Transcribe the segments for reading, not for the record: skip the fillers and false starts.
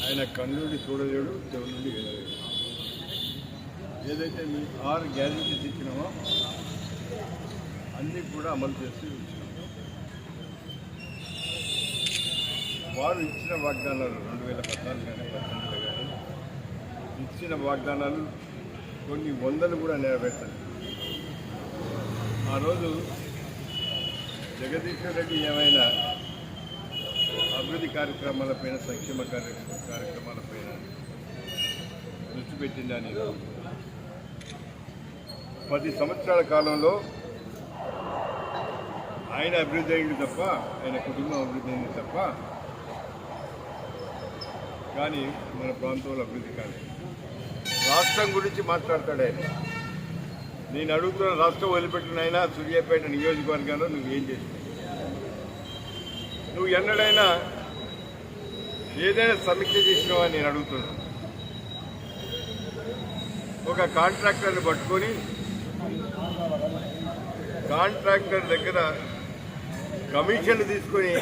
ఆయన కన్నుడి చూడలేడు, చెవి నుండి వినలేడు. ఏదైతే మీ 6 గ్యారెంటీస్ ఇచ్చినామో అన్నీ కూడా అమలు చేస్తూ ఇచ్చినాం. వారు ఇచ్చిన వాగ్దానాలు 2014 కానీ 2018 కానీ ఇచ్చిన వాగ్దానాలు కొన్ని వందలు కూడా నెరవేర్చాలి. ఆ రోజు జగదీశ్వర్ రెడ్డి ఏమైనా అభివృద్ధి కార్యక్రమాలపైన, సంక్షేమ కార్యక్రమాలపైన దృష్టి పెట్టిందని 10 సంవత్సరాల కాలంలో ఆయన అభివృద్ధి అయింది తప్ప, ఆయన కుటుంబం అభివృద్ధి అయింది తప్ప, కానీ మన ప్రాంతంలో అభివృద్ధి కాదు. రాష్ట్రం గురించి మాట్లాడతాడు ఆయన. నేను అడుగుతున్న రాష్ట్రం వదిలిపెట్టిన అయినా సూర్యాపేట నియోజకవర్గంలో నువ్వేం చేసినావు? నువ్వు ఎన్నడైనా ఏదైనా సమీక్ష చేసినావా అని నేను అడుగుతున్నాను. ఒక కాంట్రాక్టర్ని పట్టుకొని కాంట్రాక్టర్ దగ్గర కమిషన్లు తీసుకొని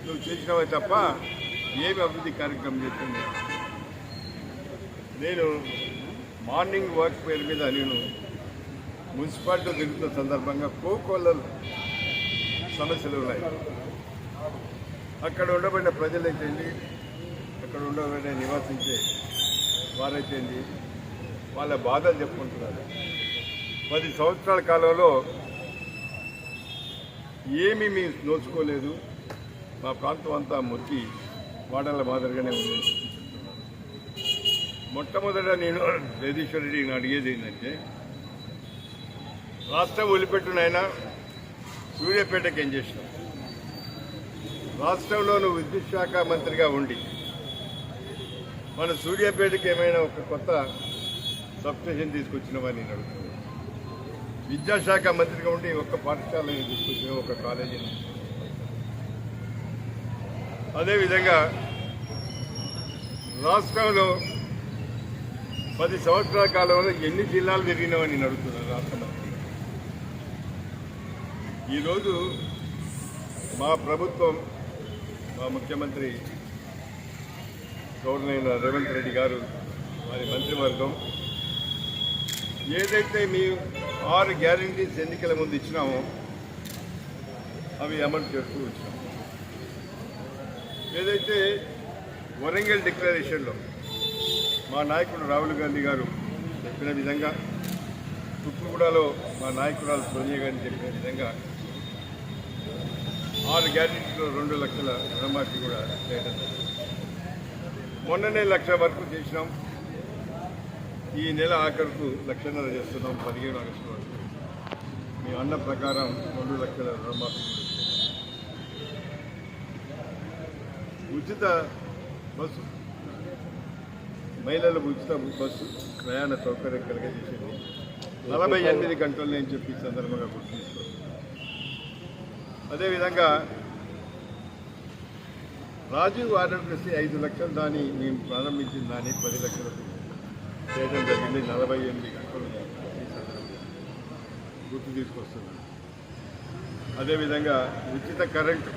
నువ్వు చేసినావే తప్ప ఏమి అభివృద్ధి కార్యక్రమం చేస్తుంది? నేను మార్నింగ్ వాక్ పేరు మీద నేను మున్సిపాలిటీలో తిరుగుతున్న సందర్భంగా కోకొల్లలు సమస్యలు ఉన్నాయి. అక్కడ ఉండబడిన ప్రజలైతేంది, అక్కడ ఉండబడిన నివాసించే వారైతేంది, వాళ్ళ బాధలు చెప్పుకుంటున్నారు. 10 సంవత్సరాల కాలంలో ఏమీ మీ నోచుకోలేదు. మా ప్రాంతం అంతా మొత్తి వాడల మాదిరిగానే ఉంది. మొట్టమొదట నేను జగదీశ్వర్ రెడ్డిని అడిగేది ఏంటంటే, రాష్ట్రం వదిలిపెట్టినైనా సూర్యాపేటకి ఏం చేసినావు? రాష్ట్రంలో నువ్వు విద్యుత్ శాఖ మంత్రిగా ఉండి మన సూర్యాపేటకి ఏమైనా ఒక కొత్త సబ్స్టేషన్ తీసుకొచ్చినావని నేను అడుగుతున్నాను. విద్యాశాఖ మంత్రిగా ఉండి ఒక్క పాఠశాలని తీసుకొచ్చినావు, ఒక కాలేజీని. అదేవిధంగా రాష్ట్రంలో 10 సంవత్సరాల కాలంలో ఎన్ని జిల్లాలు తిరిగినావని నేను అడుగుతున్నాను రాష్ట్ర మంత్రి. ఈరోజు మా ప్రభుత్వం, మా ముఖ్యమంత్రి గవర్నర్ రేవంత్ రెడ్డి గారు, వారి మంత్రివర్గం ఏదైతే మీ 6 గ్యారెంటీస్ ఎన్నికల ముందు ఇచ్చినామో అవి అమలు చేస్తూ వచ్చినాం. ఏదైతే వరంగల్ డిక్లరేషన్లో మా నాయకుడు రాహుల్ గాంధీ గారు చెప్పిన విధంగా, తుక్కుగూడలో మా నాయకురాలు సోనియా గాంధీ చెప్పిన విధంగా 6 గ్యారెంటీలో 2 లక్షల రుణమాఫీ కూడా చేయడం జరిగింది. మొన్ననే 1 లక్ష వరకు చేసినాం. ఈ నెల ఆఖరుకు 1.5 లక్షలు చేస్తున్నాం. 15 ఆగస్టు వరకు మీ అన్న ప్రకారం 2 లక్షల రుణమాఫీ. ఉచిత బస్సు, మహిళలకు ఉచిత బస్సు ప్రయాణ సౌకర్యం కలిగజేసింది 48 గంటలు అని చెప్పి సందర్భంగా గుర్తించుకోవాలి. అదేవిధంగా రాజీవ్ ఆరోగ్యశ్రీ 5 లక్షలు దాన్ని మేము ప్రారంభించిన దాన్ని 10 లక్షలకు చేయడం జరిగింది. 48 గంటలు ఈ సందర్భంగా గుర్తు తీసుకొస్తున్నాను. అదేవిధంగా ఉచిత కరెంటు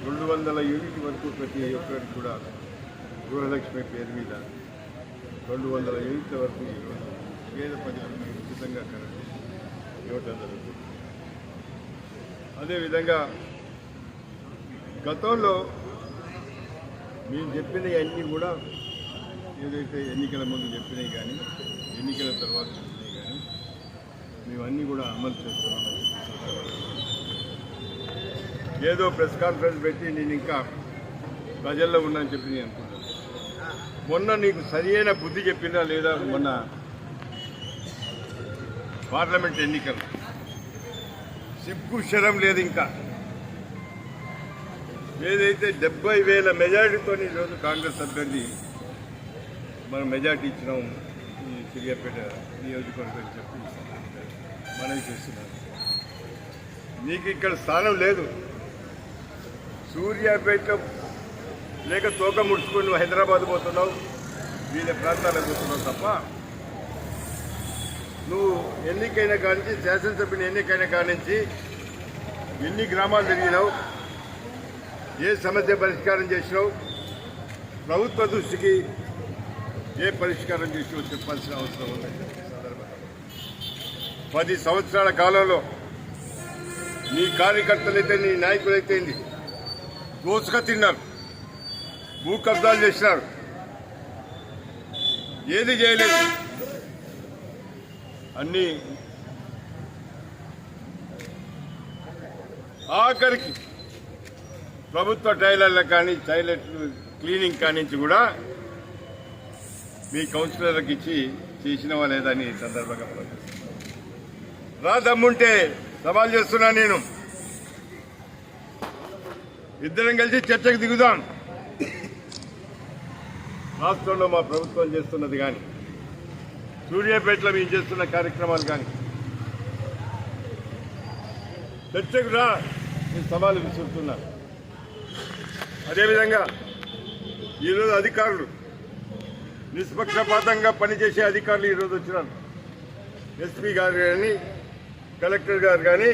200 యూనిట్ వరకు ప్రతి ఒక్కరికి కూడా గృహలక్ష్మి పేరు మీద 200 యూనిట్ల వరకు ఈరోజు పేద ప్రజలకు ఉచితంగా కరెంటు ఇవ్వటం జరుగుతుంది. అదేవిధంగా గతంలో మేము చెప్పినవి అన్నీ కూడా ఏదైతే ఎన్నికల ముందు చెప్పినవి కానీ, ఎన్నికల తర్వాత చెప్పినవి కానీ మేమన్నీ కూడా అమలు చేస్తున్నామని ఏదో ప్రెస్ కాన్ఫరెన్స్ పెట్టి నేను ఇంకా ప్రజల్లో ఉన్నానని చెప్పి నేను అనుకుంటాను. మొన్న నీకు సరియైన బుద్ధి చెప్పిందా లేదా? మొన్న పార్లమెంట్ ఎన్నికలు సిగ్గు శరం లేదు. ఇంకా ఏదైతే 70,000 మెజారిటీతో ఈరోజు కాంగ్రెస్ అభ్యర్థి మనం మెజార్టీ ఇచ్చినాం ఈ సూర్యాపేట నియోజకవర్గం చెప్పి మనవి చేస్తున్నాను. నీకు ఇక్కడ స్థానం లేదు. సూర్యాపేట లేక తోక ముడుచుకొని నువ్వు హైదరాబాద్ పోతున్నావు, వివిధ ప్రాంతాలకు పోతున్నావు తప్ప నువ్వు ఎన్నికైన కానించి, శాసనసభ్యుని ఎన్నికైన కానించి ఎన్ని గ్రామాలు తిరిగినావు, ఏ సమస్య పరిష్కారం చేసినావు, ప్రభుత్వ దృష్టికి ఏ పరిష్కారం చేసినావు చెప్పాల్సిన అవసరం ఉంది. 10 సంవత్సరాల కాలంలో నీ కార్యకర్తలైతే నీ నాయకులైతే దోసుక తిన్నారు, భూ కబ్జాలు చేసినారు, ఏది చేయలేదు. అన్ని ఆఖరికి ప్రభుత్వ టైలర్లకు కానీ టైలెట్లు క్లీనింగ్ కానించి కూడా మీ కౌన్సిలర్లకు ఇచ్చి చేసినవా లేదని ఈ సందర్భంగా రా దమ్ముంటే సవాల్ చేస్తున్నా. నేను ఇద్దరం కలిసి చర్చకు దిగుదాం. రాష్ట్రంలో మా ప్రభుత్వం చేస్తున్నది కానీ, సూర్యాపేటలో మేము చేస్తున్న కార్యక్రమాలు కానీ చర్చకు రా, నేను సవాలు విసురుతున్నా. అదేవిధంగా ఈరోజు అధికారులు నిష్పక్షపాతంగా పనిచేసే అధికారులు ఈరోజు వచ్చినారు. ఎస్పీ గారు కానీ, కలెక్టర్ గారు కానీ,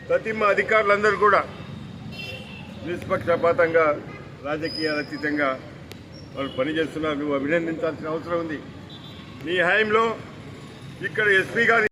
ప్రతిమ అధికారులందరూ కూడా నిష్పక్షపాతంగా రాజకీయాలు అతీతంగా వాళ్ళు పనిచేస్తున్నారు. నువ్వు అభినందించాల్సిన అవసరం ఉంది. నీ హయాంలో ఇక్కడ ఎస్పీ గారు